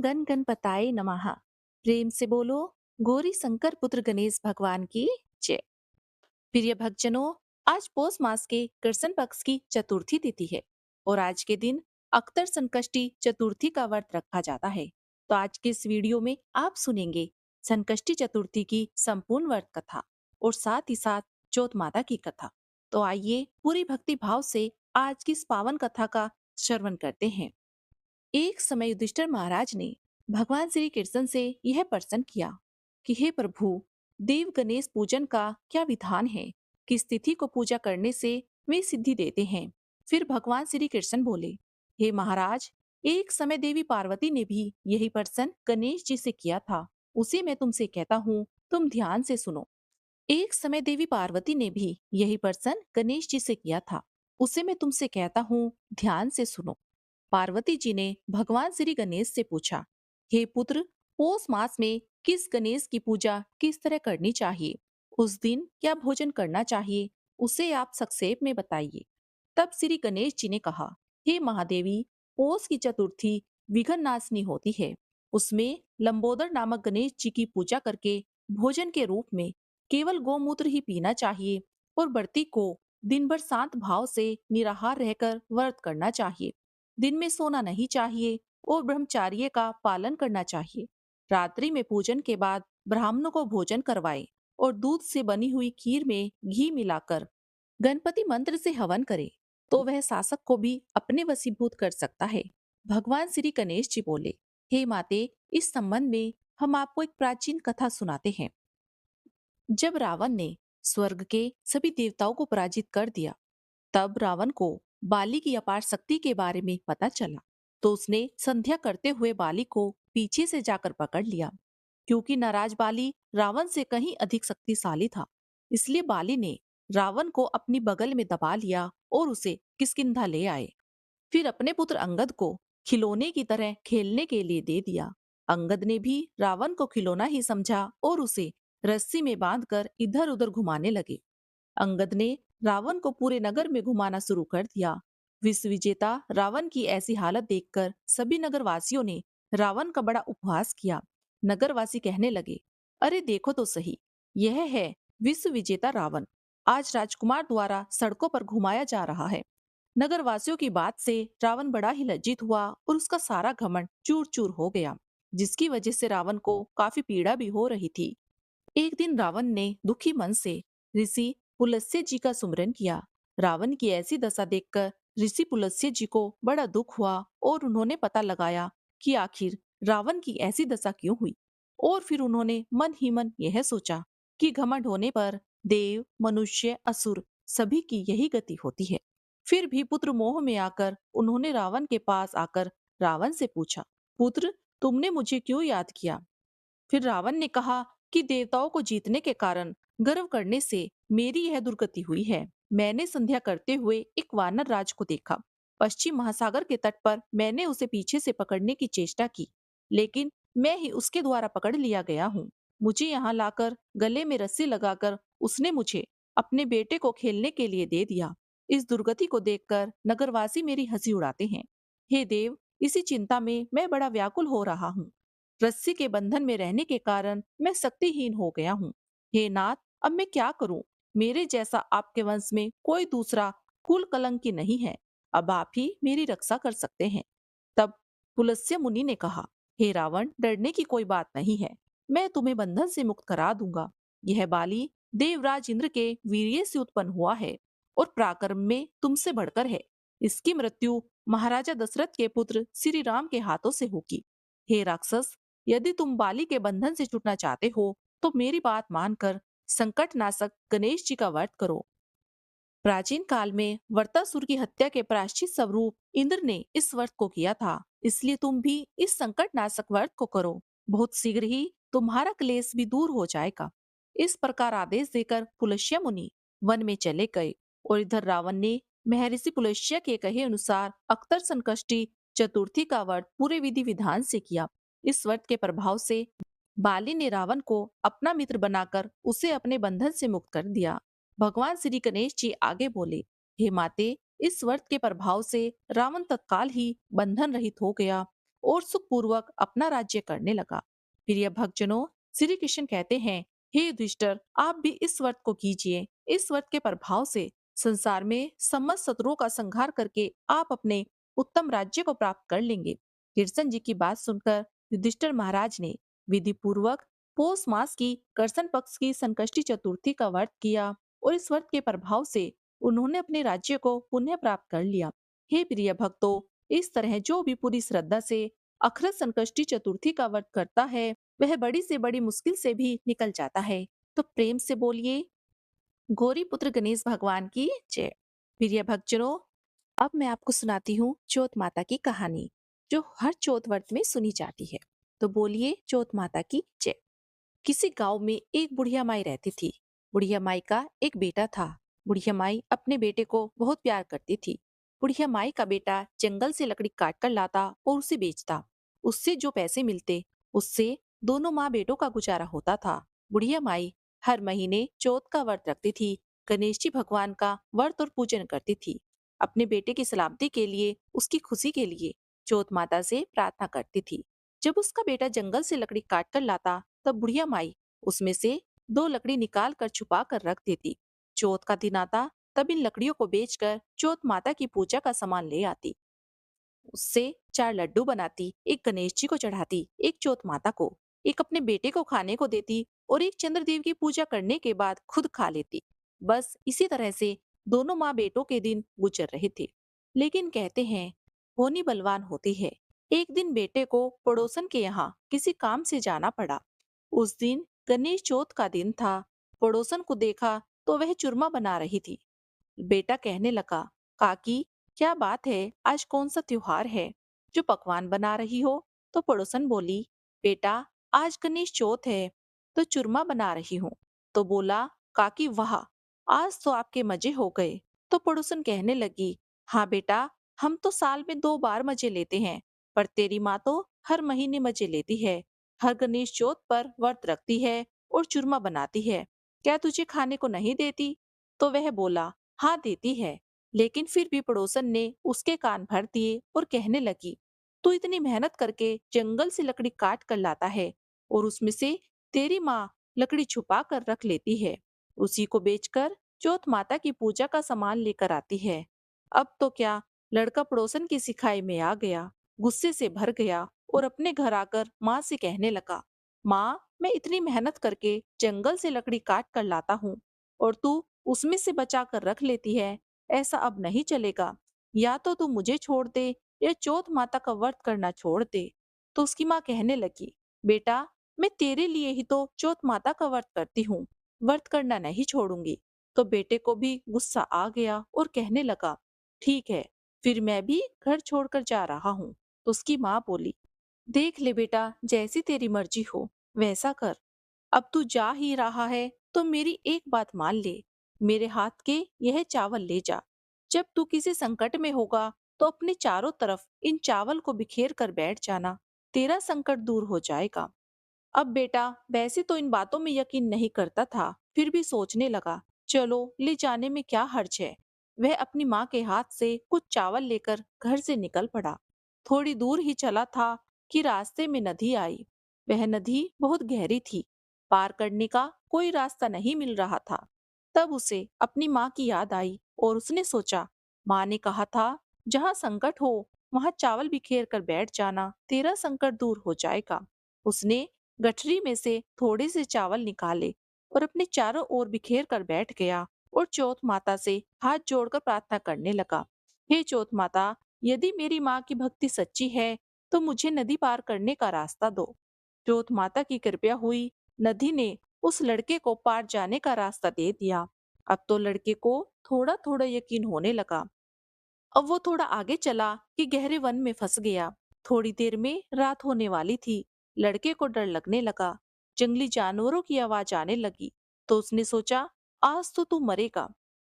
ओम गण गणपताय नमः। प्रेम से बोलो गौरी शंकर पुत्र गणेश भगवान की जय। प्रिय भक्तजनों, आज पौष मास के कृष्ण पक्ष की चतुर्थी तिथि है और आज के दिन अख्तर संकष्टी चतुर्थी का व्रत रखा जाता है। तो आज के इस वीडियो में आप सुनेंगे संकष्टी चतुर्थी की संपूर्ण व्रत कथा और साथ ही साथ चौथ माता की कथा। तो आइए पूरी भक्ति भाव से आज की इस पावन कथा का श्रवण करते हैं। एक समय युधिष्ठिर महाराज ने भगवान श्री कृष्ण से यह प्रश्न किया कि हे प्रभु, देव गणेश पूजन का क्या विधान है? किस तिथि को पूजा करने से वे सिद्धि देते हैं? फिर भगवान श्री कृष्ण बोले, हे महाराज, एक समय देवी पार्वती ने भी यही प्रश्न गणेश जी से किया था। उसी मैं तुमसे कहता हूँ, तुम ध्यान से सुनो। एक समय देवी पार्वती ने भी यही प्रश्न गणेश जी से किया था। उसे मैं तुमसे कहता हूँ, ध्यान से सुनो। पार्वती जी ने भगवान श्री गणेश से पूछा, हे पुत्र, पौष मास में किस गणेश की पूजा किस तरह करनी चाहिए? उस दिन क्या भोजन करना चाहिए? उसे आप संक्षेप में बताइए। तब श्री गणेश जी ने कहा, हे महादेवी, पौष की चतुर्थी विघ्न नाशनी होती है। उसमें लंबोदर नामक गणेश जी की पूजा करके भोजन के रूप में केवल गौमूत्र ही पीना चाहिए और व्रती को दिन भर शांत भाव से निराहार रहकर व्रत करना चाहिए। दिन में सोना नहीं चाहिए और ब्रह्मचार्य का पालन करना चाहिए। रात्रि में पूजन के बाद ब्राह्मणों को भोजन करवाएं और दूध से बनी हुई खीर में घी मिलाकर गणपति मंत्र से हवन करे तो वह शासक को भी अपने वशीभूत कर सकता है। भगवान श्री गणेश जी बोले, हे माते, इस संबंध में हम आपको एक प्राचीन कथा सुनाते हैं। जब रावण ने स्वर्ग के सभी देवताओं को पराजित कर दिया, तब रावण को बाली की अपार शक्ति के बारे में पता चला। तो उसने संध्या करते हुए बाली को पीछे से जाकर पकड़ लिया। क्योंकि नाराज बाली रावण से कहीं अधिक शक्तिशाली था, इसलिए बाली ने रावण को अपनी बगल में दबा लिया और उसे किष्किंधा ले आए। फिर अपने पुत्र अंगद को खिलौने की तरह खेलने के लिए दे दिया। अंगद ने भी रावण को खिलौना ही समझा और उसे रस्सी में बांधकर इधर उधर घुमाने लगे। अंगद ने रावण को पूरे नगर में घुमाना शुरू कर दिया। विश्व विजेता रावण की ऐसी हालत देखकर सभी नगरवासियों ने रावण का बड़ा उपहास किया। नगरवासी कहने लगे, अरे देखो तो सही, यह है विश्व विजेता रावण, आज राजकुमार द्वारा सड़कों पर घुमाया जा रहा है। नगरवासियों की बात से रावण बड़ा ही लज्जित हुआ और उसका सारा घमंड चूर चूर हो गया, जिसकी वजह से रावण को काफी पीड़ा भी हो रही थी। एक दिन रावण ने दुखी मन से ऋषि पुलस्त्य जी का सुमिरन किया। रावण की ऐसी दशा देखकर ऋषि पुलस्त्य जी को बड़ा दुख हुआ और उन्होंने पता लगाया कि आखिर रावण की ऐसी दशा क्यों हुई। और फिर उन्होंने मन ही मन यह सोचा कि घमंड होने पर देव, मनुष्य, असुर सभी की यही गति होती है। फिर भी पुत्र मोह में आकर उन्होंने रावण के पास आकर रावण से पूछा, पुत्र, तुमने मुझे क्यों याद किया? फिर रावण ने कहा कि देवताओं को जीतने के कारण गर्व करने से मेरी यह दुर्गति हुई है। मैंने संध्या करते हुए एक वानर राज को देखा। पश्चिम महासागर के तट पर मैंने उसे पीछे से पकड़ने की चेष्टा की, लेकिन मैं ही उसके द्वारा पकड़ लिया गया हूँ। मुझे यहाँ लाकर गले में रस्सी लगाकर उसने मुझे अपने बेटे को खेलने के लिए दे दिया। इस दुर्गति को देखकर नगरवासी मेरी हंसी उड़ाते हैं। हे देव, इसी चिंता में मैं बड़ा व्याकुल हो रहा हूँ। रस्सी के बंधन में रहने के कारण मैं शक्तिहीन हो गया हूँ। हे नाथ, अब मैं क्या करूं? मेरे जैसा आपके वंश में कोई दूसरा कुल कलंकी नहीं है। अब आप ही मेरी रक्षा कर सकते हैं। तब पुलस्त्य मुनि ने कहा, हे रावण, डरने की कोई बात नहीं है। मैं तुम्हें बंधन से मुक्त करा दूंगा। यह बाली देवराज इंद्र के वीर्य से उत्पन्न हुआ है और पराक्रम में तुमसे बढ़कर है। इसकी मृत्यु महाराजा दशरथ के पुत्र श्री राम के हाथों से होगी। हे राक्षस, यदि तुम बाली के बंधन से छूटना चाहते हो तो मेरी बात मानकर संकट नाशक गणेश जी का व्रत करो। प्राचीन काल में वर्तासुर की हत्या के प्रायश्चित स्वरूप इंद्र ने इस व्रत को किया था, इसलिए तुम भी इस संकट नाशक व्रत को करो। बहुत शीघ्र ही तुम्हारा क्लेश भी दूर हो जाएगा। इस प्रकार आदेश देकर पुलस्त्य मुनि वन में चले गए और इधर रावण ने महर्षि पुलस्त्य के कहे अनुसार अख्तर संकष्टी चतुर्थी का व्रत पूरे विधि विधान से किया। इस व्रत के प्रभाव से बाली ने रावण को अपना मित्र बनाकर उसे अपने बंधन से मुक्त कर दिया। भगवान श्री गणेश जी आगे बोले, हे माते, इस व्रत के प्रभाव से रावण तत्काल ही बंधन रहित हो गया और सुखपूर्वक अपना राज्य करने लगा। प्रिय भक्तजनों, श्री कृष्ण कहते हैं, हे युधिष्ठिर, आप भी इस व्रत को कीजिए। इस व्रत के प्रभाव से संसार में समस्त शत्रुओं का संहार करके आप अपने उत्तम राज्य को प्राप्त कर लेंगे। कृष्ण जी की बात सुनकर युधिष्ठिर महाराज ने विधि पूर्वक पौष मास की कृष्ण पक्ष की संकष्टी चतुर्थी का व्रत किया और इस व्रत के प्रभाव से उन्होंने अपने राज्य को पुनः प्राप्त कर लिया। हे प्रिय भक्तों, इस तरह जो भी पूरी श्रद्धा से अखरत संकष्टी चतुर्थी का व्रत करता है, वह बड़ी से बड़ी मुश्किल से भी निकल जाता है। तो प्रेम से बोलिए, गौरी पुत्र गणेश भगवान की जय। प्रिय भक्तजनों, अब मैं आपको सुनाती हूँ चौथ माता की कहानी, जो हर चौथ व्रत में सुनी जाती है। तो बोलिए, चौथ माता की जय। किसी गांव में एक बुढ़िया माई रहती थी। बुढ़िया माई का एक बेटा था। बुढ़िया माई अपने बेटे को बहुत प्यार करती थी। बुढ़िया माई का बेटा जंगल से लकड़ी काट कर लाता और उसे बेचता। उससे जो पैसे मिलते, उससे दोनों माँ बेटों का गुजारा होता था। बुढ़िया माई हर महीने चौथ का व्रत रखती थी। गणेश जी भगवान का व्रत और पूजन करती थी। अपने बेटे की सलामती के लिए, उसकी खुशी के लिए चौथ माता से प्रार्थना करती थी। जब उसका बेटा जंगल से लकड़ी काट कर लाता, तब बुढ़िया माई उसमें से दो लकड़ी निकाल कर छुपा कर रख देती। चौथ का दिन आता, तब इन लकड़ियों को बेचकर चौथ माता की पूजा का सामान ले आती। उससे चार लड्डू बनाती, एक गणेश जी को चढ़ाती, एक चौथ माता को, एक अपने बेटे को खाने को देती और एक चंद्रदेव की पूजा करने के बाद खुद खा लेती। बस इसी तरह से दोनों माँ बेटों के दिन गुजर रहे थे। लेकिन कहते हैं, होनी बलवान होती है। एक दिन बेटे को पड़ोसन के यहाँ किसी काम से जाना पड़ा। उस दिन गणेश चौथ का दिन था। पड़ोसन को देखा तो वह चूरमा बना रही थी। बेटा कहने लगा, काकी, क्या बात है, आज कौन सा त्योहार है जो पकवान बना रही हो? तो पड़ोसन बोली, बेटा, आज गणेश चौथ है तो चूरमा बना रही हूँ। तो बोला, काकी वाह, आज तो आपके मजे हो गए। तो पड़ोसन कहने लगी, हाँ बेटा, हम तो साल में 2 बार मजे लेते हैं, पर तेरी माँ तो हर महीने मजे लेती है। हर गणेश चौथ पर व्रत रखती है और चूरमा बनाती है। क्या तुझे खाने को नहीं देती? तो वह बोला, हाँ देती है। लेकिन फिर भी पड़ोसन ने उसके कान भर दिए और कहने लगी, तू इतनी मेहनत करके जंगल से लकड़ी काट कर लाता है और उसमें से तेरी माँ लकड़ी छुपा कर रख लेती है। उसी को बेचकर चौथ माता की पूजा का सामान लेकर आती है। अब तो क्या, लड़का पड़ोसन की सिखाई में आ गया, गुस्से से भर गया और अपने घर आकर माँ से कहने लगा, माँ, मैं इतनी मेहनत करके जंगल से लकड़ी काट कर लाता हूँ और तू उसमें से बचा कर रख लेती है। ऐसा अब नहीं चलेगा। या तो तू मुझे छोड़ दे या चौथ माता का व्रत करना छोड़ दे। तो उसकी माँ कहने लगी, बेटा, मैं तेरे लिए ही तो चौथ माता का व्रत करती हूँ, व्रत करना नहीं छोड़ूंगी। तो बेटे को भी गुस्सा आ गया और कहने लगा, ठीक है, फिर मैं भी घर छोड़कर जा रहा हूँ। तो उसकी माँ बोली, देख ले बेटा, जैसी तेरी मर्जी हो वैसा कर। अब तू जा ही रहा है तो मेरी एक बात मान ले, मेरे हाथ के यह चावल ले जा। जब तू किसी संकट में होगा तो अपने चारों तरफ इन चावल को बिखेर कर बैठ जाना, तेरा संकट दूर हो जाएगा। अब बेटा वैसे तो इन बातों में यकीन नहीं करता था, फिर भी सोचने लगा, चलो ले जाने में क्या हर्ज है। वह अपनी माँ के हाथ से कुछ चावल लेकर घर से निकल पड़ा। थोड़ी दूर ही चला था कि रास्ते में नदी आई। वह नदी बहुत गहरी थी, पार करने का कोई रास्ता नहीं मिल रहा था। तब उसे अपनी माँ की याद आई और उसने सोचा, माँ ने कहा था, जहाँ संकट हो वहां चावल बिखेर कर बैठ जाना, तेरा संकट दूर हो जाएगा। उसने गठरी में से थोड़े से चावल निकाले और अपने चारों ओर बिखेर कर बैठ गया और चौथ माता से हाथ जोड़कर प्रार्थना करने लगा, हे चौथ माता, यदि मेरी माँ की भक्ति सच्ची है तो मुझे नदी पार करने का रास्ता दो। चौथ माता की कृपया हुई, नदी ने उस लड़के को पार जाने का रास्ता दे दिया। अब तो लड़के को थोड़ा थोड़ा यकीन होने लगा। अब वो थोड़ा आगे चला कि गहरे वन में फंस गया। थोड़ी देर में रात होने वाली थी। लड़के को डर लगने लगा। जंगली जानवरों की आवाज आने लगी। तो उसने सोचा, आज तो तू मरेगा।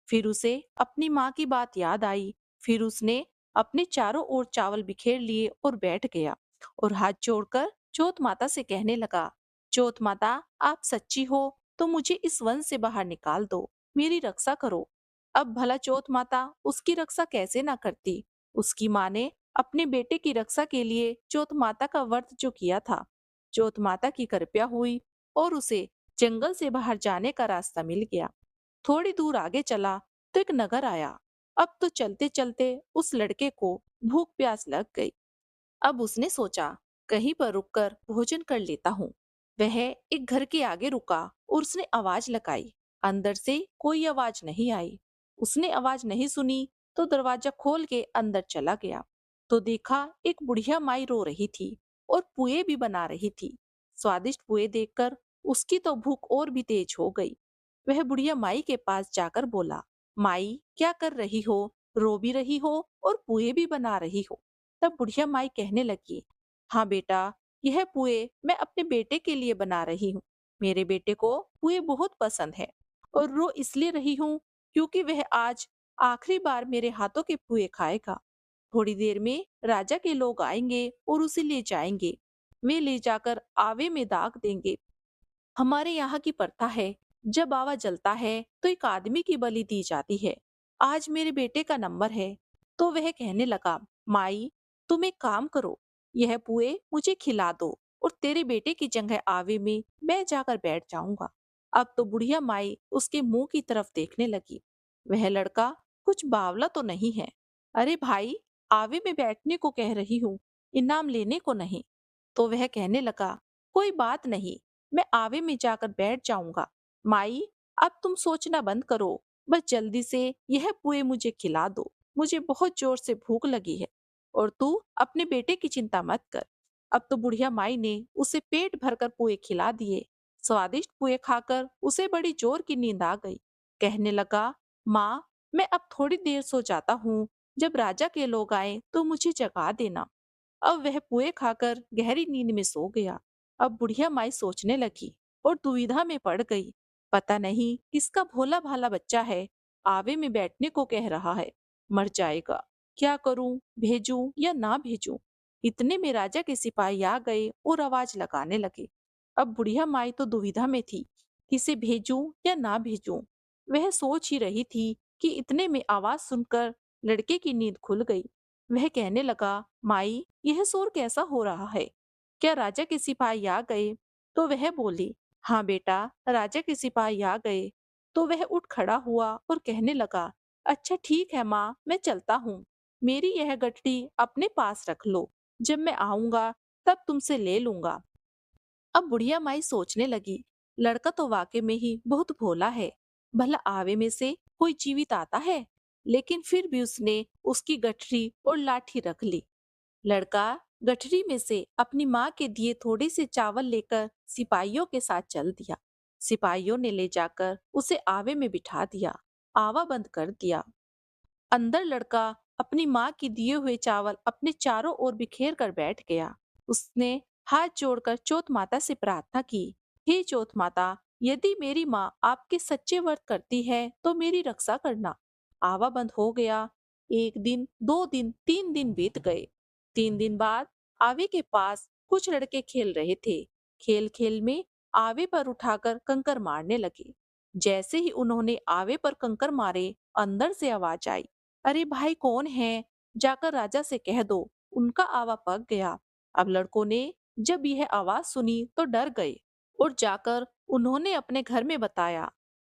फिर उसे अपनी माँ की बात याद आई। फिर उसने अपने चारों ओर चावल बिखेर लिए और बैठ गया और हाथ जोड़कर चौथ माता से कहने लगा, चौथ माता, आप सच्ची हो तो मुझे इस वन से बाहर निकाल दो, मेरी रक्षा करो। अब भला चौथ माता उसकी रक्षा कैसे ना करती। उसकी माँ ने अपने बेटे की रक्षा के लिए चौथ माता का व्रत जो किया था। चौथ माता की कृपा हुई और उसे जंगल से बाहर जाने का रास्ता मिल गया। थोड़ी दूर आगे चला तो एक नगर आया। अब तो चलते चलते उस लड़के को भूख प्यास लग गई। अब उसने सोचा, कहीं पर रुककर भोजन कर लेता हूँ। वह एक घर के आगे रुका और उसने आवाज लगाई। अंदर से कोई आवाज नहीं आई। उसने आवाज नहीं सुनी तो दरवाजा खोल के अंदर चला गया। तो देखा एक बुढ़िया माई रो रही थी और पुए भी बना रही थी। स्वादिष्ट पुए देखकर उसकी तो भूख और भी तेज हो गई। वह बुढ़िया माई के पास जाकर बोला, माई क्या कर रही हो? रो भी रही हो और पुए भी बना रही हो। तब बुढ़िया माई कहने लगी, हाँ बेटा, यह पुए मैं अपने बेटे के लिए बना रही हूँ। मेरे बेटे को पुए बहुत पसंद है और रो इसलिए रही हूँ क्योंकि वह आज आखिरी बार मेरे हाथों के पुए खाएगा। थोड़ी देर में राजा के लोग आएंगे और उसे ले जाएंगे। वे ले जाकर आवे में दाग देंगे। हमारे यहाँ की प्रथा है, जब आवा जलता है तो एक आदमी की बलि दी जाती है। आज मेरे बेटे का नंबर है। तो वह कहने लगा, माई तुम एक काम करो, यह पुए मुझे खिला दो और तेरे बेटे की जगह आवे में मैं जाकर बैठ जाऊंगा। अब तो बुढ़िया माई उसके मुंह की तरफ देखने लगी। वह लड़का कुछ बावला तो नहीं है। अरे भाई, आवे में बैठने को कह रही हूँ, इनाम लेने को नहीं। तो वह कहने लगा, कोई बात नहीं, मैं आवे में जाकर बैठ जाऊंगा। माई अब तुम सोचना बंद करो, बस जल्दी से यह पुए मुझे खिला दो। मुझे बहुत जोर से भूख लगी है और तू अपने बेटे की चिंता मत कर। अब तो बुढ़िया माई ने उसे पेट भरकर पुए खिला दिए। स्वादिष्ट पुए खाकर उसे बड़ी जोर की नींद आ गई। कहने लगा, माँ मैं अब थोड़ी देर सो जाता हूँ, जब राजा के लोग आए तो मुझे जगा देना। अब वह पुए खाकर गहरी नींद में सो गया। अब बुढ़िया माई सोचने लगी और दुविधा में पड़ गई। पता नहीं किसका भोला भाला बच्चा है, आवे में बैठने को कह रहा है, मर जाएगा। क्या करूं, भेजूं या ना भेजूं? इतने में राजा के सिपाही आ गए और आवाज लगाने लगे। अब बुढ़िया माई तो दुविधा में थी, किसे भेजूं या ना भेजूं। वह सोच ही रही थी कि इतने में आवाज सुनकर लड़के की नींद खुल गई। वह कहने लगा, माई यह शोर कैसा हो रहा है? क्या राजा के सिपाही आ गए? तो वह बोली, हाँ बेटा, राजा के सिपाही आ गए। तो वह उठ खड़ा हुआ और कहने लगा, अच्छा ठीक है माँ, मैं चलता हूँ। मेरी यह गठरी अपने पास रख लो, जब मैं आऊंगा तब तुमसे ले लूंगा। अब बुढ़िया माई सोचने लगी, लड़का तो वाकई में ही बहुत भोला है। भला आवे में से कोई जीवित आता है? लेकिन फिर भी उसने उसकी गठरी और लाठी रख ली। लड़का गठरी में से अपनी माँ के दिए थोड़े से चावल लेकर सिपाहियों के साथ चल दिया। सिपाहियों ने ले जाकर उसे आवे में बिठा दिया, आवा बंद कर दिया। अंदर लड़का अपनी माँ की दिए हुए चावल अपने चारों ओर बिखेर कर बैठ गया। उसने हाथ जोड़कर चौथ माता से प्रार्थना की, हे चौथ माता, यदि मेरी माँ आपके सच्चे व्रत करती है तो मेरी रक्षा करना। आवा बंद हो गया। एक दिन, 2 दिन, 3 दिन बीत गए। 3 दिन बाद आवे के पास कुछ लड़के खेल रहे थे। खेल खेल में आवे पर उठाकर कंकर मारने लगे। जैसे ही उन्होंने आवे पर कंकर मारे, अंदर से आवाज आई, अरे भाई कौन है? जाकर राजा से कह दो, उनका आवा पक गया। अब लड़कों ने जब यह आवाज सुनी तो डर गए और जाकर उन्होंने अपने घर में बताया।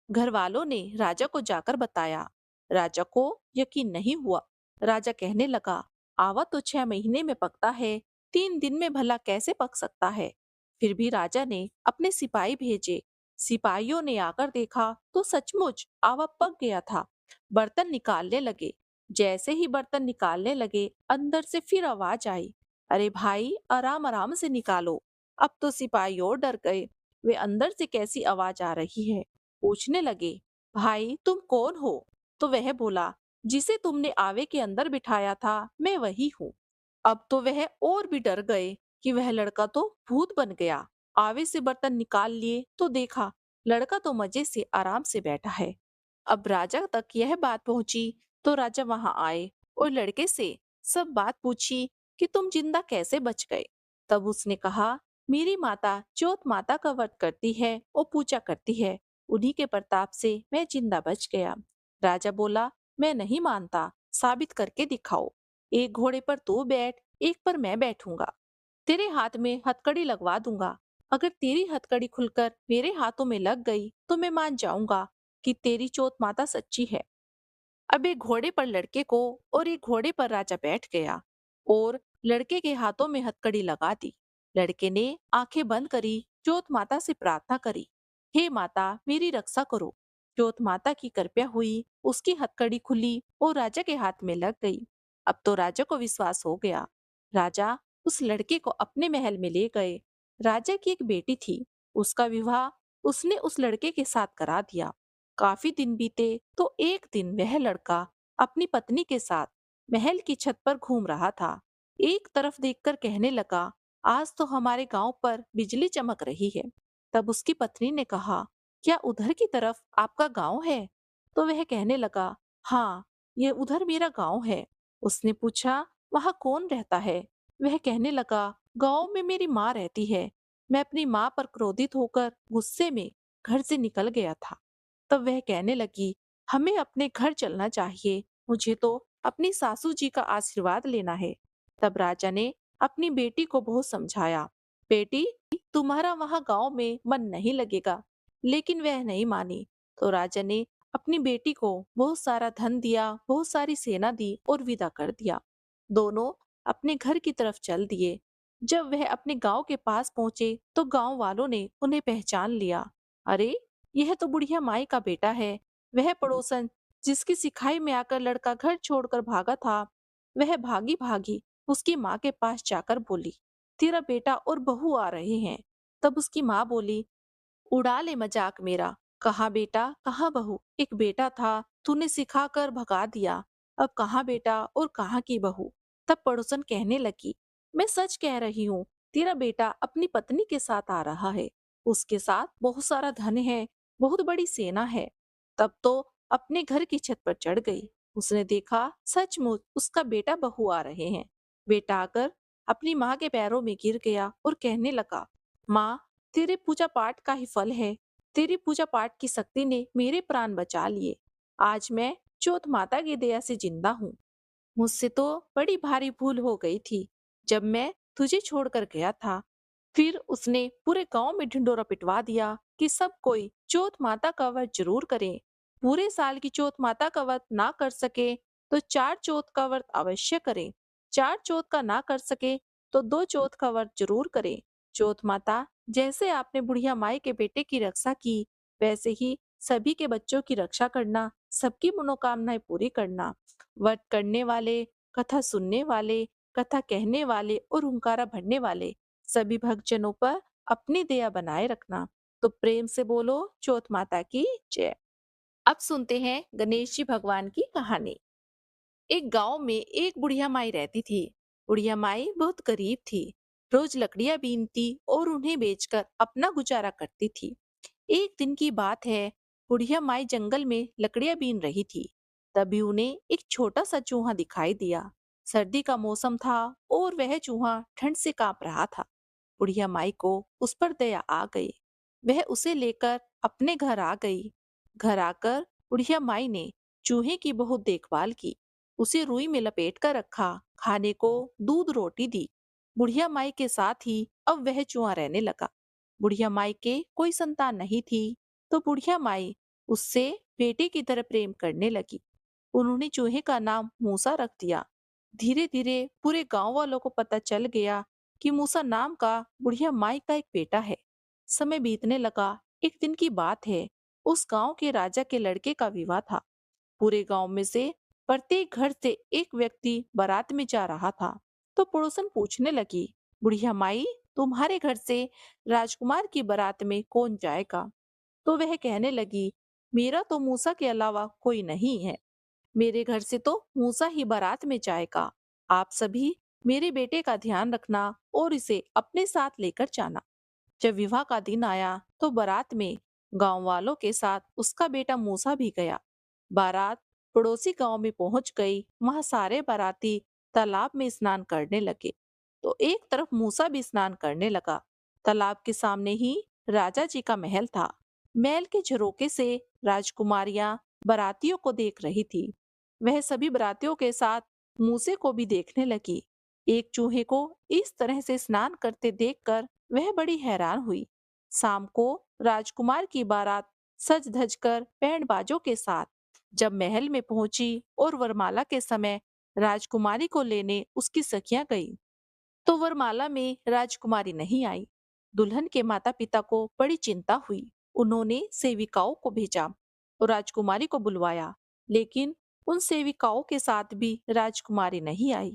घर वालों ने राजा को जाकर बताया। राजा को यकीन नहीं हुआ। राजा कहने लगा, आवा तो 6 महीने में पकता है, 3 दिन में भला कैसे पक सकता है? फिर भी राजा ने अपने सिपाही भेजे। सिपाहियों ने आकर देखा तो सचमुच आवा पक गया था। बर्तन निकालने लगे। जैसे ही बर्तन निकालने लगे, अंदर से फिर आवाज आई, अरे भाई आराम आराम से निकालो। अब तो सिपाही और डर गए। वे अंदर से कैसी आवाज आ रही है पूछने लगे, भाई तुम कौन हो? तो वह बोला, जिसे तुमने आवे के अंदर बिठाया था मैं वही हूँ। अब तो वह और भी डर गए कि वह लड़का तो भूत बन गया। आवे से बर्तन निकाल लिए तो देखा लड़का तो मजे से आराम से बैठा है। अब राजा तक यह बात पहुंची तो राजा वहां आए और लड़के से सब बात पूछी कि तुम जिंदा कैसे बच गए। तब उसने कहा, मेरी माता चौथ माता का व्रत करती है और पूजा करती है, उन्हीं के प्रताप से मैं जिंदा बच गया। राजा बोला, मैं नहीं मानता, साबित करके दिखाओ। एक घोड़े पर तू बैठ, एक पर मैं बैठूंगा। तेरे हाथ में हथकड़ी लगवा दूंगा। अगर तेरी हथकड़ी खुलकर मेरे हाथों में लग गई तो मैं मान जाऊंगा कि तेरी चोट माता सच्ची है। अब एक घोड़े पर लड़के को और एक घोड़े पर राजा बैठ गया और लड़के के हाथों में हथकड़ी लगा दी। लड़के ने आंखें बंद करी, जोत माता से प्रार्थना करी, हे माता मेरी रक्षा करो। जोत माता की कृपा हुई, उसकी हथकड़ी खुली और राजा के हाथ में लग गई। अब तो राजा को विश्वास हो गया। राजा उस लड़के को अपने महल में ले गए। राजा की एक बेटी थी, उसका विवाह उसने उस लड़के के साथ करा दिया। काफी दिन बीते तो एक दिन वह लड़का अपनी पत्नी के साथ महल की छत पर घूम रहा था। एक तरफ देखकर कहने लगा, आज तो हमारे गांव पर बिजली चमक रही है। तब उसकी पत्नी ने कहा, क्या उधर की तरफ आपका गांव है? तो वह कहने लगा, हाँ, ये उधर मेरा गांव है। उसने पूछा, वहां कौन रहता है? वह कहने लगा, गांव में मेरी माँ रहती है। मैं अपनी माँ पर क्रोधित होकर गुस्से में घर से निकल गया था। तब वह कहने लगी, हमें अपने घर चलना चाहिए, मुझे तो अपनी सासू जी का आशीर्वाद लेना है। तब राजा ने अपनी बेटी को बहुत समझाया, बेटी तुम्हारा वहां गांव में मन नहीं लगेगा। लेकिन वह नहीं मानी। तो राजा ने अपनी बेटी को बहुत सारा धन दिया, बहुत सारी सेना दी और विदा कर दिया। दोनों अपने घर की तरफ चल दिए। जब वह अपने गांव के पास पहुंचे तो गांव वालों ने उन्हें पहचान लिया। अरे, यह तो बुढ़िया माई का बेटा है। वह पड़ोसन जिसकी सिखाई में आकर लड़का घर छोड़कर भागा था, वह भागी भागी उसकी माँ के पास जाकर बोली, तेरा बेटा और बहू आ रहे हैं। तब उसकी माँ बोली, उड़ा ले मजाक मेरा। कहाँ बेटा कहाँ बहू, एक बेटा था, तूने सिखाकर भगा दिया। अब कहाँ बेटा और कहाँ की बहू। तब पड़ोसन कहने लगी, मैं सच कह रही हूँ, तेरा बेटा अपनी पत्नी के साथ आ रहा है। उसके साथ बहुत सारा धन है, बहुत बड़ी सेना है। तब तो अपने घर की छत पर चढ़ गई। उसने देखा सचमुच उसका बेटा बहू आ रहे हैं। बेटा आकर अपनी माँ के पैरों में गिर गया और कहने लगा, माँ, तेरे पूजा पाठ का ही फल है। तेरी पूजा पाठ की शक्ति ने मेरे प्राण बचा लिए। आज मैं चौथ माता की दया से जिंदा हूँ। मुझसे तो बड़ी भारी भूल हो गई थी जब मैं तुझे छोड़कर गया था। फिर उसने पूरे गांव में ढिंडोरा पिटवा दिया कि सब कोई चौथ माता का व्रत जरूर करें। पूरे साल की चौथ माता का व्रत ना कर सके तो चार चौथ का व्रत अवश्य करें। चार चौथ का ना कर सके तो दो चौथ का व्रत जरूर करें। चौथ माता, जैसे आपने बुढ़िया माई के बेटे की रक्षा की, वैसे ही सभी के बच्चों की रक्षा करना, सबकी मनोकामनाएं पूरी करना। व्रत करने वाले, कथा सुनने वाले, कथा कहने वाले और हुंकारा भरने वाले सभी भक्तजनों पर अपनी दया बनाए रखना। तो प्रेम से बोलो, चौथ माता की जय। अब सुनते हैं गणेश जी भगवान की कहानी। एक गांव में एक बुढ़िया माई रहती थी। बुढ़िया माई बहुत गरीब थी। रोज लकड़ियां बीनती और उन्हें बेचकर अपना गुजारा करती थी। एक दिन की बात है, बुढ़िया माई जंगल में लकड़ियां बीन रही थी। तभी उन्हें एक छोटा सा चूहा दिखाई दिया। सर्दी का मौसम था और वह चूहा ठंड से कांप रहा था। बुढ़िया माई को उस पर दया आ गई। वह उसे लेकर अपने घर आ गई। घर आकर बुढ़िया माई ने चूहे की बहुत देखभाल की। उसे रुई में लपेट कर रखा, खाने को दूध रोटी दी। बुढ़िया माई के साथ ही अब वह चूहा रहने लगा। बुढ़िया माई के कोई संतान नहीं थी, तो बुढ़िया माई उससे बेटे की तरह प्रेम करने लगी। उन्होंने चूहे का नाम मूसा रख दिया। धीरे धीरे पूरे गांव वालों को पता चल गया कि मूसा नाम का बुढ़िया माई का एक बेटा है। समय बीतने लगा। एक दिन की बात है, उस गांव के राजा के लड़के का विवाह था। पूरे गांव में से प्रत्येक घर से एक व्यक्ति बारात में जा रहा था। तो पड़ोसन पूछने लगी, बुढ़िया माई, तुम्हारे घर से राजकुमार की बारात में कौन जाएगा? तो वह कहने लगी, मेरा तो मूसा के अलावा कोई नहीं है। मेरे घर से तो मूसा ही बारात में जाएगा। आप सभी मेरे बेटे का ध्यान रखना और इसे अपने साथ लेकर जाना। जब विवाह का दिन आया तो बारात में गांव वालों के साथ उसका बेटा मूसा भी गया। बारात पड़ोसी गांव में पहुंच गई। वहां सारे बाराती तालाब में स्नान करने लगे। तो एक तरफ मूसा भी स्नान करने लगा। तालाब के सामने ही राजा जी का महल था। महल के झरोके से राजकुमारियां बारातियों को देख रही थी। वह सभी बारातियों के साथ मूसे को भी देखने लगी। एक चूहे को इस तरह से स्नान करते देखकर वह बड़ी हैरान हुई। शाम को राजकुमार की बारात सज धज कर बैंड बाजों के साथ जब महल में पहुंची और वरमाला के समय राजकुमारी को लेने उसकी सखियां गई, तो वरमाला में राजकुमारी नहीं आई। दुल्हन के माता पिता को बड़ी चिंता हुई। उन्होंने सेविकाओं को भेजा और राजकुमारी को बुलवाया, लेकिन उन सेविकाओं के साथ भी राजकुमारी नहीं आई।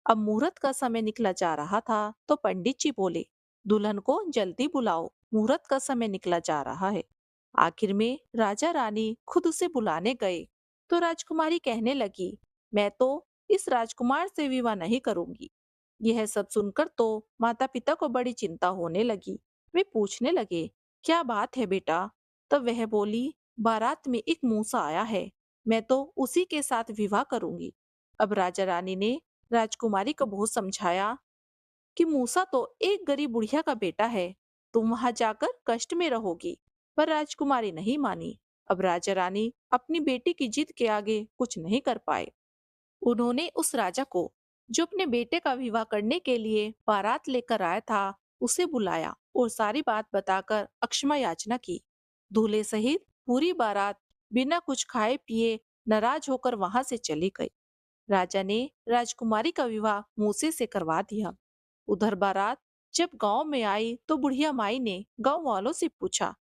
अब मुहूर्त का समय निकला जा रहा था, तो पंडित जी बोले, दुल्हन को जल्दी बुलाओ, मुहूर्त का समय निकला जा रहा है। आखिर में राजा रानी खुद उसे बुलाने गए, तो राजकुमारी कहने लगी, मैं तो इस राजकुमार से विवाह नहीं करूंगी। यह सब सुनकर तो माता पिता को बड़ी चिंता होने लगी। वे पूछने लगे, क्या बात है बेटा? तब वह बोली, बारात में एक मूसा आया है, मैं तो उसी के साथ विवाह करूंगी। अब राजा रानी ने राजकुमारी को बहुत समझाया कि मूसा तो एक गरीब बुढ़िया का बेटा है, तुम वहां जाकर कष्ट में रहोगी। पर राजकुमारी नहीं मानी। अब राजा रानी अपनी बेटी की जिद के आगे कुछ नहीं कर पाए। उन्होंने उस राजा को, जो अपने बेटे का विवाह करने के लिए बारात लेकर आया था, उसे बुलाया और सारी बात बताकर अक्षमा याचना की। दूल्हे सहित पूरी बारात बिना कुछ खाए पिए नाराज होकर वहां से चली गई। राजा ने राजकुमारी का विवाह मूसे से करवा दिया। उधर बारात जब गांव में आई, तो बुढ़िया माई ने गांव वालों से पूछा,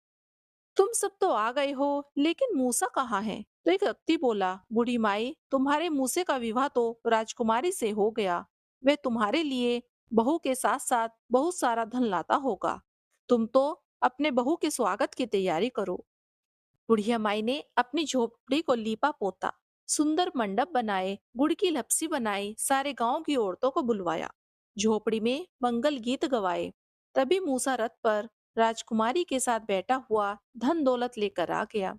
तुम सब तो आ गए हो, लेकिन मूसा कहाँ है? तो एक व्यक्ति बोला, बूढ़ी माई, तुम्हारे मूसे का विवाह तो राजकुमारी से हो गया। वह तुम्हारे लिए बहू के साथ साथ बहुत सारा धन लाता होगा। तुम तो अपने बहू के स्वागत की तैयारी करो। बुढ़िया माई ने अपनी झोपड़ी को लीपा पोता, सुंदर मंडप बनाए, गुड़ की लपसी बनाई, सारे गांव की औरतों को बुलवाया, झोपड़ी में मंगल गीत गवाए। तभी मूसा रथ पर राजकुमारी के साथ बैठा हुआ धन दौलत लेकर आ गया।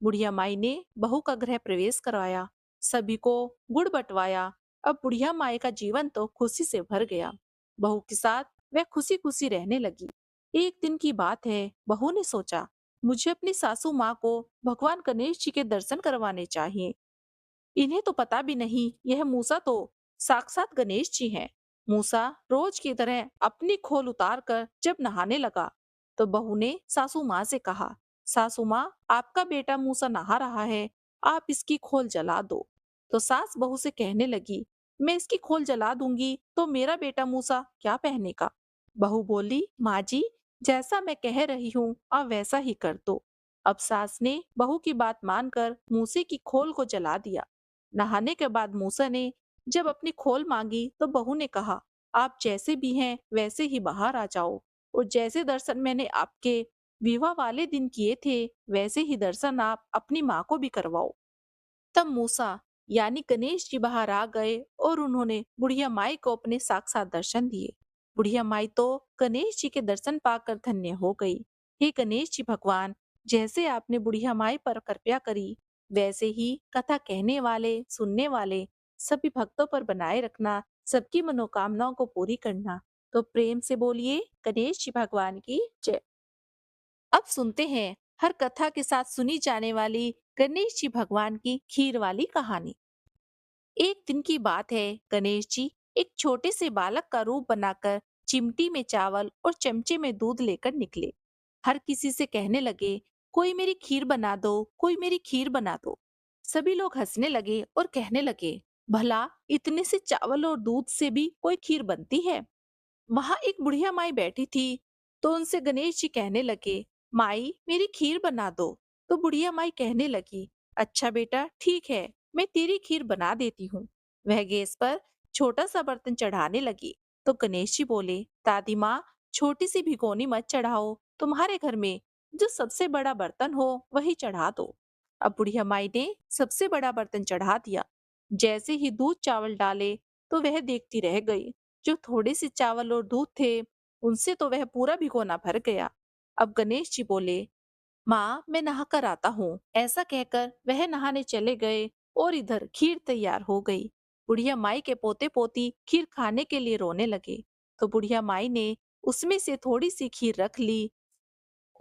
बुढ़िया माई ने बहू का गृह प्रवेश करवाया, सभी को गुड़ बंटवाया। अब बुढ़िया माई का जीवन तो खुशी से भर गया। बहू के साथ वह खुशी खुशी रहने लगी। एक दिन की बात है, बहू ने सोचा, मुझे अपनी सासू माँ को भगवान गणेश जी के दर्शन करवाने चाहिए। इन्हें तो पता भी नहीं, यह मूसा तो साक्षात गणेश जी हैं। मूसा रोज की तरह अपनी खोल उतार कर जब नहाने लगा, तो बहू ने सासू माँ से कहा, सासू माँ, आपका बेटा मूसा नहा रहा है, आप इसकी खोल जला दो। तो सास बहू से कहने लगी, मैं इसकी खोल जला दूंगी तो मेरा बेटा मूसा क्या पहनेगा? बहू बोली, माँ जी, जैसा मैं कह रही हूँ आप वैसा ही कर दो। अब सास ने बहू की बात मानकर मूसे की खोल को जला दिया। नहाने के बाद मूसा ने जब अपनी खोल मांगी, तो बहू ने कहा, आप जैसे भी हैं वैसे ही बाहर आ जाओ, और जैसे दर्शन मैंने आपके विवाह वाले दिन किए थे, वैसे ही दर्शन आप अपनी माँ को भी करवाओ। तब मूसा यानी गणेश जी बाहर आ गए और उन्होंने बुढ़िया माई को अपने साक्षात दर्शन दिए। बुढ़िया माई तो गणेश जी के दर्शन पाकर धन्य हो गई। हे गणेश जी भगवान, जैसे आपने बुढ़िया माई पर कृपया करी, वैसे ही कथा कहने वाले, सुनने वाले सभी भक्तों पर बनाए रखना, सबकी मनोकामनाओं को पूरी करना। तो प्रेम से बोलिए गणेश जी भगवान की जय। अब सुनते हैं हर कथा के साथ सुनी जाने वाली गणेश जी भगवान की खीर वाली कहानी। एक दिन की बात है, गणेश जी एक छोटे से बालक का रूप बनाकर चिमटी में चावल और चमचे में दूध लेकर निकले। हर किसी से कहने लगे, कोई मेरी खीर बना दो, कोई मेरी खीर बना दो। सभी लोग हंसने लगे और कहने लगे, भला इतने से चावल और दूध से भी कोई खीर बनती है? वहां एक बुढ़िया माई बैठी थी, तो उनसे गणेश जी कहने लगे, माई मेरी खीर बना दो। तो बुढ़िया माई कहने लगी, अच्छा बेटा ठीक है, मैं तेरी खीर बना देती हूँ। वह गैस पर छोटा सा बर्तन चढ़ाने लगी, तो गणेश जी बोले, दादी माँ, छोटी सी भिगोनी मत चढ़ाओ, तुम्हारे घर में जो सबसे बड़ा बर्तन हो वही चढ़ा दो। अब बुढ़िया माई ने सबसे बड़ा बर्तन चढ़ा दिया। जैसे ही दूध चावल डाले, तो वह देखती रह गई। जो थोड़े से चावल और दूध थे, उनसे तो वह पूरा भिगोना भर गया। अब गणेश जी बोले, माँ मैं नहा कर आता हूँ। ऐसा कहकर वह नहाने चले गए और इधर खीर तैयार हो गई। बुढ़िया माई के पोते पोती खीर खाने के लिए रोने लगे, तो बुढ़िया माई ने उसमें से थोड़ी सी खीर रख ली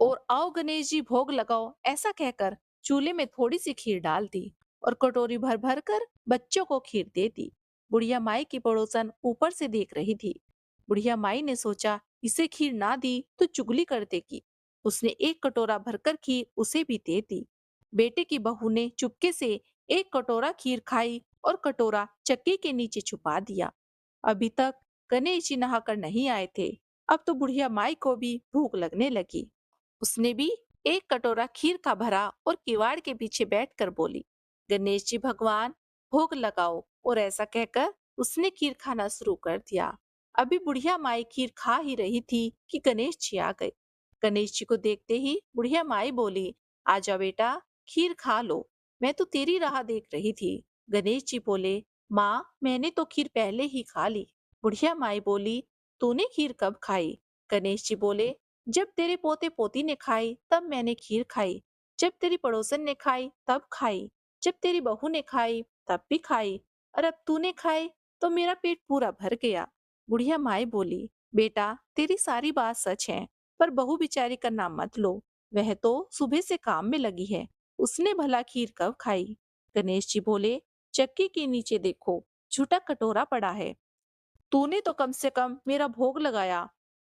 और आओ गणेश जी भोग लगाओ ऐसा कहकर चूल्हे में थोड़ी सी खीर डाल दी और कटोरी भर भर कर बच्चों को खीर दे दी। बुढ़िया माई की पड़ोसन ऊपर से देख रही थी। बुढ़िया माई ने सोचा इसे खीर ना दी तो चुगली कर देगी। उसने एक कटोरा भरकर खीर उसे भी दे दी। बेटे की बहू ने चुपके से एक कटोरा खीर खाई और कटोरा चक्की के नीचे छुपा दिया। अभी तक गणेश जी नहाकर नहीं आए थे। अब तो बुढ़िया माई को भी भूख लगने लगी। उसने भी एक कटोरा खीर का भरा और किवाड़ के पीछे बैठकर बोली, गणेश जी भगवान, भोग लगाओ। और ऐसा कहकर उसने खीर खाना शुरू कर दिया। अभी बुढ़िया माई खीर खा ही रही थी कि गणेश जी आ गए। गणेश जी को देखते ही बुढ़िया माई बोली, आजा बेटा, खीर खा लो, मैं तो तेरी राह देख रही थी। गणेश जी बोले, माँ, मैंने तो खीर पहले ही खा ली। बुढ़िया माई बोली, तूने खीर कब खाई? गणेश जी बोले, जब तेरे पोते पोती ने खाई तब मैंने खीर खाई, जब तेरी पड़ोसन ने खाई तब खाई, जब तेरी बहू ने खाई तब भी खाई, और अब तूने खाई तो मेरा पेट पूरा भर गया। बुढ़िया माई बोली, बेटा, तेरी सारी बात सच है, पर बहू बिचारी का नाम मत लो। वह तो सुबह से काम में लगी है, उसने भला खीर कब खाई? गणेश जी बोले, चक्की के नीचे देखो, झूठा कटोरा पड़ा है। तूने तो कम से कम मेरा भोग लगाया,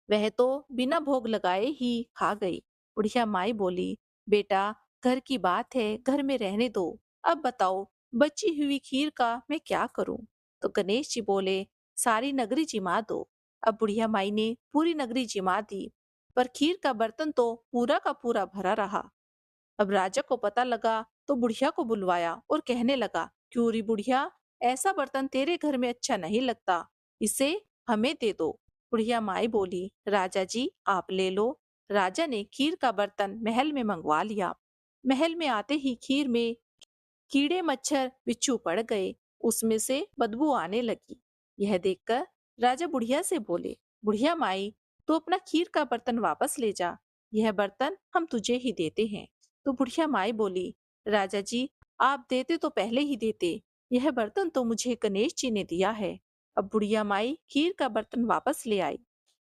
वह तो बिना भोग लगाए ही खा गई। बुढ़िया माई बोली, बेटा, घर की बात है, घर में रहने दो। अब बताओ, बची हुई खीर का मैं क्या करूं? तो गणेश जी बोले, सारी नगरी जिमा दो। अब बुढ़िया माई ने पूरी नगरी जिमा दी, पर खीर का बर्तन तो पूरा का पूरा भरा रहा। अब राजा को पता लगा तो बुढ़िया को बुलवाया और कहने लगा, क्यों री बुढ़िया, ऐसा बर्तन तेरे घर में अच्छा नहीं लगता, इसे हमें दे दो। बुढ़िया माई बोली, राजा जी आप ले लो। राजा ने खीर का बर्तन महल में मंगवा लिया। महल में आते ही खीर में कीड़े मच्छर बिच्छू पड़ गए, उसमें से बदबू आने लगी। यह देखकर राजा बुढ़िया से बोले, बुढ़िया माई, तू अपना खीर का बर्तन वापस ले जा, यह बर्तन हम तुझे ही देते हैं। तो बुढ़िया माई बोली, राजा जी आप देते तो पहले ही देते, यह बर्तन तो मुझे गणेश जी ने दिया है। अब बुढ़िया माई खीर का बर्तन वापस ले आई।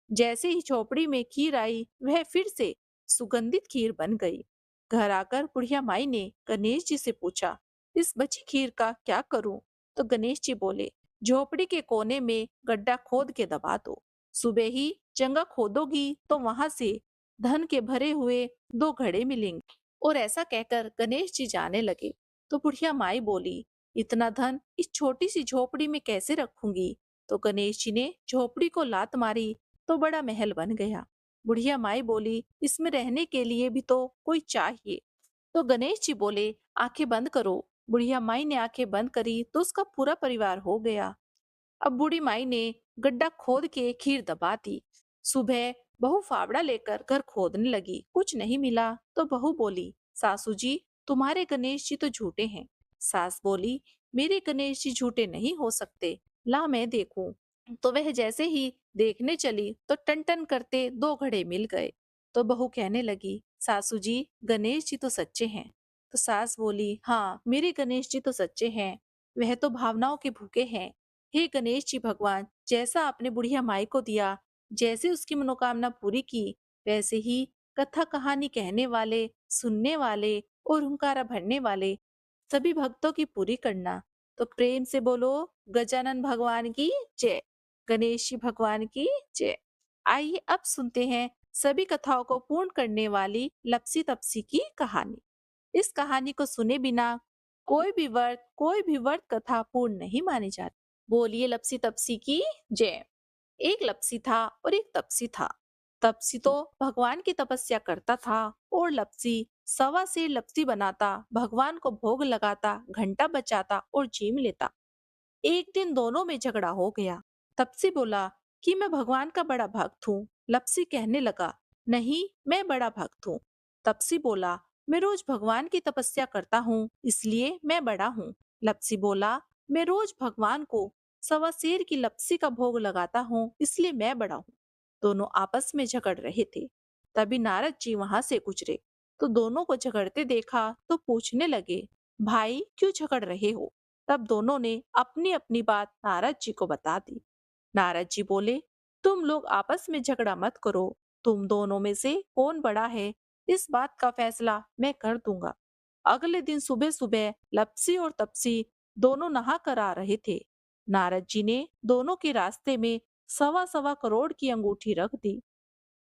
जैसे ही झोपड़ी में खीर आई, वह फिर से सुगंधित खीर बन गई। घर आकर बुढ़िया माई ने गणेश जी से पूछा, इस बची खीर का क्या करूं? तो गणेश जी बोले, झोपड़ी के कोने में गड्ढा खोद के दबा दो। सुबह ही जंगा खोदोगी तो वहां से धन के भरे हुए 2 घड़े मिलेंगे। और ऐसा कहकर गणेश जी जाने लगे। तो बुढ़िया माई बोली, इतना धन इस छोटी सी झोपड़ी में कैसे रखूंगी? तो गणेश जी ने झोपड़ी को लात मारी तो बड़ा महल बन गया। बुढ़िया माई बोली, इसमें रहने के लिए भी तो कोई चाहिए। तो गणेश जी बोले, आंखें बंद करो। बुढ़िया माई ने आंखें बंद करी तो उसका पूरा परिवार हो गया। अब बूढ़ी माई ने गड्ढा खोद के खीर दबा दी। सुबह बहू फावड़ा लेकर घर खोदने लगी, कुछ नहीं मिला तो बहू बोली, सासू जी तुम्हारे गणेश जी तो झूठे हैं। सास बोली, मेरे गणेश जी झूठे नहीं हो सकते, ला मैं देखूं। तो वह जैसे ही देखने चली तो टन टन करते 2 घड़े मिल गए। तो बहू कहने लगी, सासू जी गणेश जी तो सच्चे हैं। तो सास बोली, हाँ मेरे गणेश जी तो सच्चे हैं, वह तो भावनाओं के भूखे हैं। हे गणेश जी भगवान, जैसा आपने बुढ़िया माई को दिया, जैसे उसकी मनोकामना पूरी की, वैसे ही कथा कहानी कहने वाले, सुनने वाले और हुंकारा भरने वाले सभी भक्तों की पूरी करना। तो प्रेम से बोलो, गजानन भगवान की जय, गणेश जी भगवान की जय। आइए अब सुनते हैं सभी कथाओं को पूर्ण करने वाली लपसी तपसी की कहानी। इस कहानी को सुने बिना कोई भी वर्त कथा पूर्ण नहीं मानी जाती। बोलिए लपसी तपसी की जय। एक लपसी था और एक तपसी था। तपसी तो भगवान की तपस्या करता था और लपसी सवा से लपसी बनाता, भगवान को भोग लगाता, घंटा बजाता और जीम लेता। एक दिन दोनों में झगड़ा हो गया। तपसी बोला कि मैं भगवान का बड़ा भक्त हूँ। लपसी कहने लगा, नहीं मैं बड़ा भक्त हूँ। तपसी बोला, मैं रोज भगवान की तपस्या करता हूँ इसलिए मैं बड़ा हूँ। लपसी बोला, मैं रोज भगवान को सवा सेर की लपसी का भोग लगाता हूँ इसलिए मैं बड़ा हूँ। दोनों आपस में झगड़ रहे थे। तभी नारद जी वहां से गुजरे तो दोनों को झगड़ते देखा तो पूछने लगे, भाई क्यों झगड़ रहे हो? तब दोनों ने अपनी अपनी बात नारद जी को बता दी। नारद जी बोले, तुम लोग आपस में झगड़ा मत करो, तुम दोनों में से कौन बड़ा है इस बात का फैसला मैं कर दूंगा। अगले दिन सुबह सुबह लपसी और तपसी दोनों नहा कर आ रहे थे। नारद जी ने दोनों के रास्ते में सवा सवा करोड़ की अंगूठी रख दी।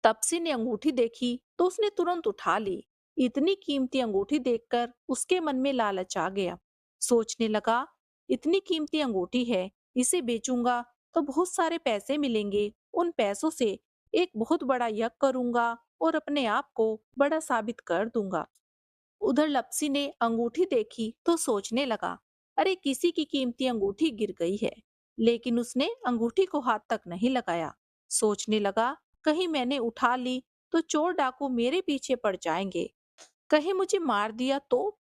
तपसी ने अंगूठी देखी तो उसने तुरंत उठा ली। इतनी कीमती अंगूठी देखकर उसके मन में लालच आ गया। सोचने लगा, इतनी कीमती अंगूठी है, इसे बेचूंगा तो बहुत सारे पैसे मिलेंगे। उन पैसों से एक बहुत बड़ा यज्ञ करूंगा और अपने आप को बड़ा साबित कर दूंगा। उधर लपसी ने अंगूठी देखी तो सोचने लगा, अरे किसी की कीमती अंगूठी गिर गई है। लेकिन उसने अंगूठी को हाथ तक नहीं लगाया। सोचने लगा, कहीं मैंने उठा ली तो चोर डाकू मेरे पीछे पड़ जाएंगे, कहीं मुझे मार दिया तो।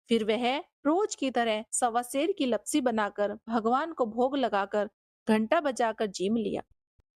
फिर वह रोज की तरह सवा सेर की लपसी बनाकर भगवान को भोग लगाकर घंटा बजाकर जीम लिया।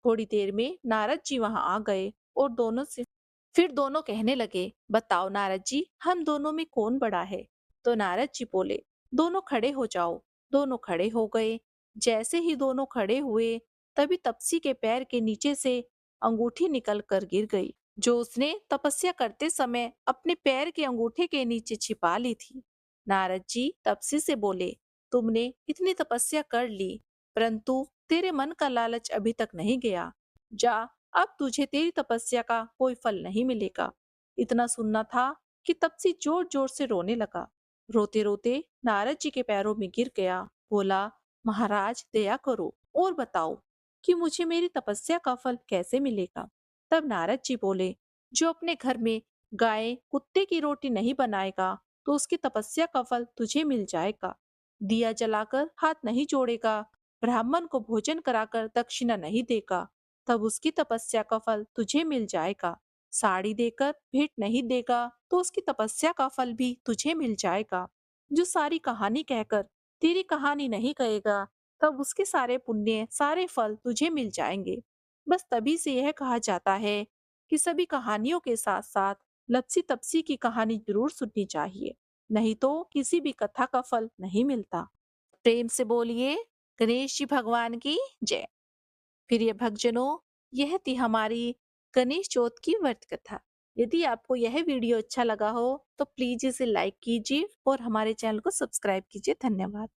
थोड़ी देर में नारद जी वहां आ गए और दोनों कहने लगे, बताओ नारद जी, हम दोनों में कौन बड़ा है? तो नारद जी बोले, दोनों खड़े हो जाओ। दोनों खड़े हो गए। जैसे ही दोनों खड़े हुए, तभी तपसी के पैर के नीचे से अंगूठी निकल कर गिर गई, जो उसने तपस्या करते समय अपने पैर के अंगूठे के नीचे छिपा ली थी। नारद जी तपसी से बोले, तुमने इतनी तपस्या कर ली, परंतु तेरे मन का लालच अभी तक नहीं गया। जा, अब तुझे तेरी तपस्या का कोई फल नहीं मिलेगा। इतना सुनना था कि तपसी जोर जोर से रोने लगा। रोते रोते नारद जी के पैरों में गिर गया। बोला, महाराज दया करो और बताओ कि मुझे मेरी तपस्या का फल कैसे मिलेगा। तब नारद जी बोले, जो अपने घर में गाय कुत्ते की रोटी नहीं बनाएगा तो उसकी तपस्या का फल तुझे मिल जाएगा। दिया जलाकर हाथ नहीं जोड़ेगा, ब्राह्मण को भोजन कराकर दक्षिणा नहीं देगा, तब उसकी तपस्या का फल तुझे मिल जाएगा। साड़ी देकर भेंट नहीं देगा तो उसकी तपस्या का फल भी तुझे मिल जाएगा। जो सारी कहानी कहकर तेरी कहानी नहीं कहेगा, तब उसके सारे पुण्य सारे फल तुझे मिल जाएंगे। बस तभी से यह कहा जाता है कि सभी कहानियों के साथ साथ लपसी तपसी की कहानी जरूर सुननी चाहिए, नहीं तो किसी भी कथा का फल नहीं मिलता। प्रेम से बोलिए गणेश जी भगवान की जय। प्रिय भक्तजनों, यह थी हमारी गणेश चौथ की व्रत कथा। यदि आपको यह वीडियो अच्छा लगा हो तो प्लीज इसे लाइक कीजिए और हमारे चैनल को सब्सक्राइब कीजिए। धन्यवाद।